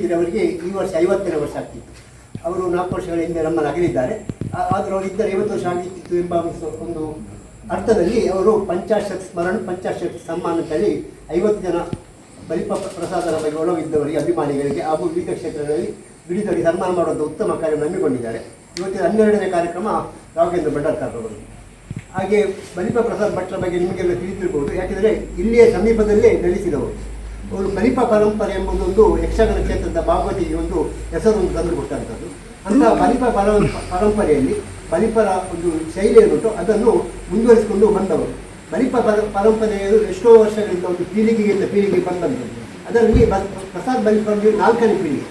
ಇದ್ರೆ ಅವರಿಗೆ ಈ ವರ್ಷ 50ನೇ ವರ್ಷ ಆಗ್ತಿತ್ತು. ಅವರು 4 ವರ್ಷಗಳ ಹಿಂದೆ ನಮ್ಮನ್ನು ಅಗಲಿದ್ದಾರೆ. ಆದರೂ ಅವರು ಇದ್ದರೆ 50 ವರ್ಷ ಆಗಿತ್ತು ಎಂಬ ಒಂದು ಅರ್ಥದಲ್ಲಿ ಅವರು ಪಂಚಾಶತ್ ಸ್ಮರಣ ಪಂಚಾಶತ್ ಸನ್ಮಾನ ಅಂತೇಳಿ 50 ಜನ ಬಲಿಪ ಪ್ರಸಾದರ ಬಗ್ಗೆ ಒಳಗಿದ್ದವರಿಗೆ ಅಭಿಮಾನಿಗಳಿಗೆ ಹಾಗೂ ವಿವಿಧ ಕ್ಷೇತ್ರಗಳಲ್ಲಿ ಬಿಡಿದವರಿಗೆ ಸನ್ಮಾನ ಮಾಡುವಂಥ ಉತ್ತಮ ಕಾರ್ಯ ನಂಬಿಕೊಂಡಿದ್ದಾರೆ. ಇವತ್ತಿನ 12ನೇ ಕಾರ್ಯಕ್ರಮ ರಾಘವೇಂದ್ರ ಭಂಡಾರ್ಕರ್ ಅವರು. ಹಾಗೆ ಬಲಿಪ ಪ್ರಸಾದ್ ಭಟ್ರ ಬಗ್ಗೆ ನಿಮಗೆಲ್ಲ ತಿಳಿದಿರ್ಬೋದು. ಯಾಕೆಂದರೆ ಇಲ್ಲಿಯ ಸಮೀಪದಲ್ಲೇ ನೆಲೆಸಿದವರು. ಅವರು ಬಲಿಪ ಪರಂಪರೆ ಎಂಬುದೊಂದು ಯಕ್ಷಗಾನ ಕ್ಷೇತ್ರದ ಭಾಗವತಿಗೆ ಒಂದು ಹೆಸರನ್ನು ತಂದು ಕೊಟ್ಟಂಥದ್ದು. ಅಂತಹ ಬಲಿಪ ಪರಂಪರೆಯಲ್ಲಿ ಬಲಿಪರ ಒಂದು ಶೈಲಿ ಏನುಂಟು ಅದನ್ನು ಮುಂದುವರಿಸಿಕೊಂಡು ಬಂದವರು. ಬಲಿಪ ಪರಂಪರೆಯು ಎಷ್ಟೋ ವರ್ಷಗಳಿಂದ ಒಂದು ಪೀಳಿಗೆಗಿಂತ ಪೀಳಿಗೆ ಬಂದಂಥದ್ದು. ಅದರಲ್ಲಿ ಪ್ರಸಾದ್ ಬಲಿಪರಿಗೆ 4ನೇ ಪೀಳಿಗೆ.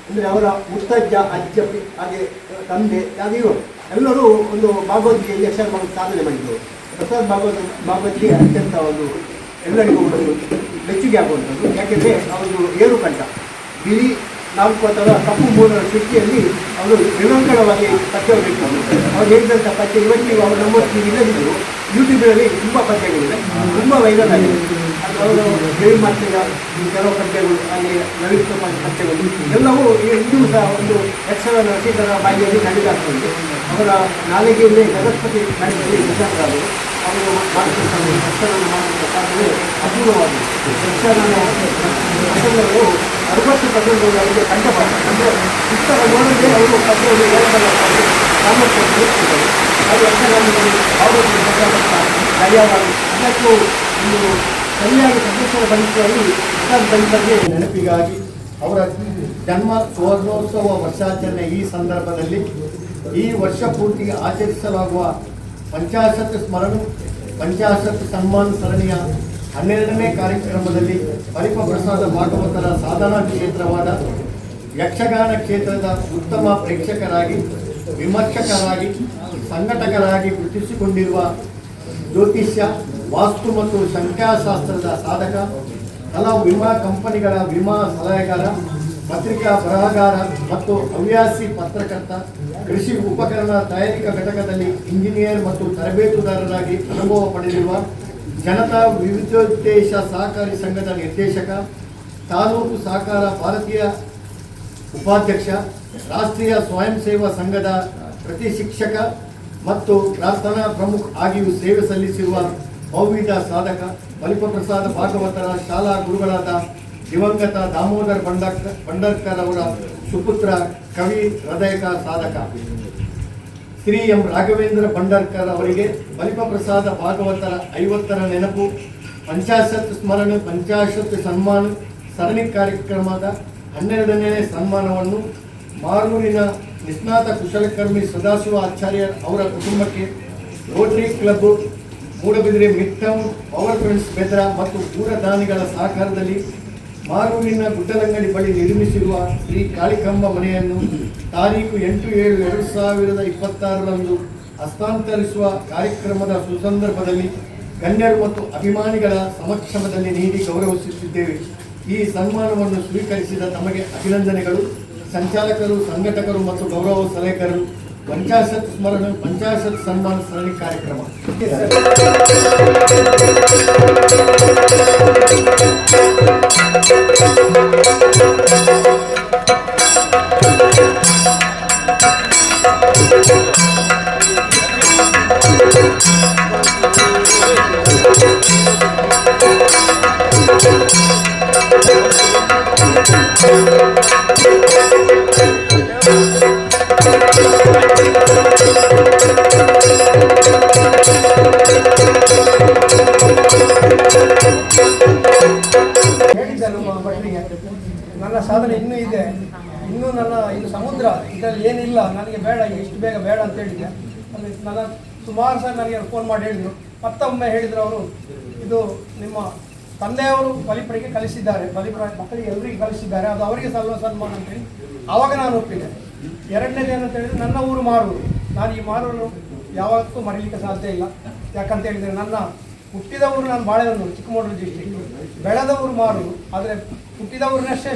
ಅಂದರೆ ಅವರ ಮುತ್ತಜ್ಜ, ಅಜ್ಜ, ಹಾಗೆ ತಂದೆ, ಹಾಗೆ ಇವರು ಎಲ್ಲರೂ ಒಂದು ಭಾಗವತಿಕೆಯಲ್ಲಿ ಯಕ್ಷಗಾನ ಸಾಧನೆ ಮಾಡಿದರು. ಪ್ರಸಾದ್ ಭಾಗವತಿಗೆ ಅತ್ಯಂತ ಒಂದು ಎಲ್ಲರಿಗೂ ಒಂದು ಮೆಚ್ಚುಗೆ ಆಗುವಂಥದ್ದು. ಯಾಕೆಂದರೆ ಅವರು ಏರುಕಂಠ ಬಿಳಿ 4 ಅಥವಾ ಕಪ್ಪು 3 ಸೃಷ್ಟಿಯಲ್ಲಿ ಅವರು ನಿರಂತರವಾಗಿ ಪದ್ಯವನ್ನು ಇಟ್ಟರು. ಅವ್ರು ಹೇಳಿದಂಥ ಪದ್ಯ ಇವತ್ತಿಗೂ ಅವರು ನಮ್ಮಷ್ಟು ಇಲ್ಲದಿದ್ದರು. ಯೂಟ್ಯೂಬ್ನಲ್ಲಿ ತುಂಬ ಪದ್ಯಗಳಿವೆ, ತುಂಬ ವೈರಲ್ ಆಗಿದೆ. ಅದು ಅವರು ದೇವಿ ಮಾತೆಯ ಕೆಲವು ಪದ್ಯಗಳು, ಹಾಗೆ ಲಲಿತ ಪದ್ಯಗಳು ಎಲ್ಲವೂ ಇಂದೂ ಸಹ ಒಂದು ಯಕ್ಷಗಾನ ರಸಿಕರ ಬಾಯಿಯಲ್ಲಿ ನಡೆದಾಗ್ತದೆ. ಅವರ ನಾಲಿಗೆಯಲ್ಲೇ ಸರಸ್ವತಿ ನಡೆದಲ್ಲಿ ಯಶಸ್ಸರಾದರು. ಅವರು ಮಾಡುವಂಥ ಯಕ್ಷಗಾನ ಮಾಡುವಂಥ ಸಾಧನೆ ಅಪೂರ್ವವಾಗಿದೆ. ಯಕ್ಷಗಾನ ಪ್ರಸಂಗಗಳು 60% ಅವರಿಗೆ ಕಂಠಪಾಠ. ಅಂದರೆ ಪುಸ್ತಕ ನೋಡಿದ್ರೆ ಅವರು ಪದ್ಯವನ್ನು ಹೇಳಬಲ್ಲ ಸಾಮರ್ಥ್ಯವನ್ನು ಹೆಚ್ಚಿದ್ದಾರೆ. ಅದು ಯಕ್ಷಗಾನದಲ್ಲಿ ಕಾರ್ಯವಾಗಿ ಅದಕ್ಕೂ ಒಂದು ಸರಿಯಾಗಿ ಸದಸ್ಯರ ಬಳಿಕೆಯಲ್ಲಿ ಪ್ರಸಾದ್ ಬಳಿಕೆ ನೆನಪಿಗಾಗಿ ಅವರ ಜನ್ಮ ಸುವರ್ಣೋತ್ಸವ ವರ್ಷಾಚರಣೆ ಈ ಸಂದರ್ಭದಲ್ಲಿ ಈ ವರ್ಷ ಪೂರ್ತಿ ಆಚರಿಸಲಾಗುವ ಪಂಚಾಶತ್ ಸ್ಮರಣ ಪಂಚಾಶತ್ ಸನ್ಮಾನ ಸರಣಿಯ 12ನೇ ಕಾರ್ಯಕ್ರಮದಲ್ಲಿ ಬಲಿಪ ಪ್ರಸಾದ ಭಾಗವತರ ಸಾಧನಾ ಕ್ಷೇತ್ರವಾದ ಯಕ್ಷಗಾನ ಕ್ಷೇತ್ರದ ಉತ್ತಮ ಪ್ರೇಕ್ಷಕರಾಗಿ, ವಿಮರ್ಶಕರಾಗಿ, ಸಂಘಟಕರಾಗಿ ಗುರುತಿಸಿಕೊಂಡಿರುವ ಜ್ಯೋತಿಷ್ಯ, ವಾಸ್ತು ಮತ್ತು ಸಂಖ್ಯಾಶಾಸ್ತ್ರದ ಸಾಧಕ, ಹಲವು ವಿಮಾ ಕಂಪನಿಗಳ ವಿಮಾ ಸಲಹೆಗಾರ, ಪತ್ರಿಕಾ ಬರಹಗಾರ ಮತ್ತು ಹವ್ಯಾಸಿ ಪತ್ರಕರ್ತ, ಕೃಷಿ ಉಪಕರಣ ತಯಾರಿಕಾ ಘಟಕದಲ್ಲಿ ಇಂಜಿನಿಯರ್ ಮತ್ತು ತರಬೇತುದಾರರಾಗಿ ಅನುಭವ ಪಡೆದಿರುವ ಜನತಾ ವಿವಿಧೋದ್ದೇಶ ಸಹಕಾರಿ ಸಂಘದ ನಿರ್ದೇಶಕ, ತಾಲೂಕು ಸಹಕಾರ ಭಾರತೀಯ ಉಪಾಧ್ಯಕ್ಷ, ರಾಷ್ಟ್ರೀಯ ಸ್ವಯಂ ಸೇವಾ ಸಂಘದ ಪ್ರತಿ ಶಿಕ್ಷಕ ಮತ್ತು ಪ್ರಾರ್ಥನಾ ಪ್ರಮುಖ ಆಗಿಯೂ ಸೇವೆ ಸಲ್ಲಿಸಿರುವ ಬಹುವಿಧ ಸಾಧಕ, ಬಲಿಪ ಪ್ರಸಾದ ಭಾಗವತರ ಶಾಲಾ ಗುರುಗಳಾದ ದಿವಂಗತ ದಾಮೋದರ್ ಭಂಡಾರ್ಕರ್ ಅವರ ಸುಪುತ್ರ, ಕವಿ, ಹೃದಯಕ ಸಾಧಕ ಶ್ರೀ ಎಂ ರಾಘವೇಂದ್ರ ಭಂಡಾರ್ಕರ್ ಅವರಿಗೆ ಬಲಿಪ ಪ್ರಸಾದ ಭಾಗವತರ 50ರ ನೆನಪು ಪಂಚಾಶತ್ ಸ್ಮರಣ ಪಂಚಾಶತ್ ಸನ್ಮಾನ ಸರಣಿ ಕಾರ್ಯಕ್ರಮದ 12ನೇ ಸನ್ಮಾನವನ್ನು ಮಾರೂರಿನ ನಿಷ್ಣಾತ ಕುಶಲಕರ್ಮಿ ಸದಾಶಿವ ಆಚಾರ್ಯ ಅವರ ಕುಟುಂಬಕ್ಕೆ rotary club Moodabidri mid town power friends Bedra ಮತ್ತು ದಾನಿಗಳ ಸಹಕಾರದಲ್ಲಿ ಮಾರೂರಿನ ಗುಡ್ಡಲಂಗಡಿ ಬಳಿ ನಿರ್ಮಿಸಿರುವ ಶ್ರೀ ಕಾಳಿಕಾಂಬ ಮನೆಯನ್ನು ತಾರೀಖು 8/7/2026ರಂದು ಹಸ್ತಾಂತರಿಸುವ ಕಾರ್ಯಕ್ರಮದ ಸುಸಂದರ್ಭದಲ್ಲಿ ಗಣ್ಯರು ಮತ್ತು ಅಭಿಮಾನಿಗಳ ಸಮಕ್ಷಮದಲ್ಲಿ ನೀಡಿ ಗೌರವಿಸುತ್ತಿದ್ದೇವೆ. ಈ ಸನ್ಮಾನವನ್ನು ಸ್ವೀಕರಿಸಿದ ತಮಗೆ ಅಭಿನಂದನೆಗಳು. ಸಂಚಾಲಕರು, ಸಂಘಟಕರು ಮತ್ತು ಗೌರವ ಸಲಹೆಗಾರರು. ಪಂಚಾಶತ್ ಸ್ಮರಣ ಪಂಚಾಶತ್ ಸನ್ಮಾನ ಸರಣಿ ಕಾರ್ಯಕ್ರಮ. ನನ್ನ ಸಾಧನೆ ಇನ್ನೂ ಇದೆ, ಇನ್ನೂ ಇದು ಸಮುದ್ರ, ಇದರಲ್ಲಿ ಏನಿಲ್ಲ, ನನಗೆ ಬೇಡ, ಇಷ್ಟು ಬೇಗ ಬೇಡ ಅಂತ ಹೇಳಿದ್ದೆ. ಅಲ್ಲಿ ನನ್ನ ಸುಮಾರು ಸಲ ನನಗೆ ಫೋನ್ ಮಾಡಿ ಹೇಳಿದರು. ಮತ್ತೊಮ್ಮೆ ಹೇಳಿದರು ಅವರು, ಇದು ನಿಮ್ಮ ತಂದೆಯವರು ಬಲಿಪರಿಗೆ ಕಲಿಸಿದ್ದಾರೆ, ಬಲಿಪರ ಮಕ್ಕಳಿಗೆ ಎಲ್ಲರಿಗೆ ಕಲಿಸಿದ್ದಾರೆ, ಅದು ಅವರಿಗೆ ಸಲ್ಲುವ ಸನ್ಮಾನ ಅಂತೇಳಿ. ಆವಾಗ ನಾನು ಒಪ್ಪಿದೆ. ಎರಡನೇದು ಏನಂತ ಹೇಳಿದರೆ, ನನ್ನ ಊರು ಮಾರೂರು. ನಾನು ಈ ಮಾರೂರು ಯಾವತ್ತೂ ಮರೀಲಿಕ್ಕೆ ಸಾಧ್ಯ ಇಲ್ಲ. ಯಾಕಂತ ಹೇಳಿದರೆ, ನನ್ನ ಹುಟ್ಟಿದ ಊರು ನಾನು ಬಾಳೆಹೊನ್ನೂರು, ಚಿಕ್ಕಮಗಳೂರು ಡಿಸ್ಟ್ರಿಕ್ಟ್, ಬೆಳೆದ ಊರು ಮಾರೂರು. ಆದರೆ ಹುಟ್ಟಿದ ಊರಿನಷ್ಟೇ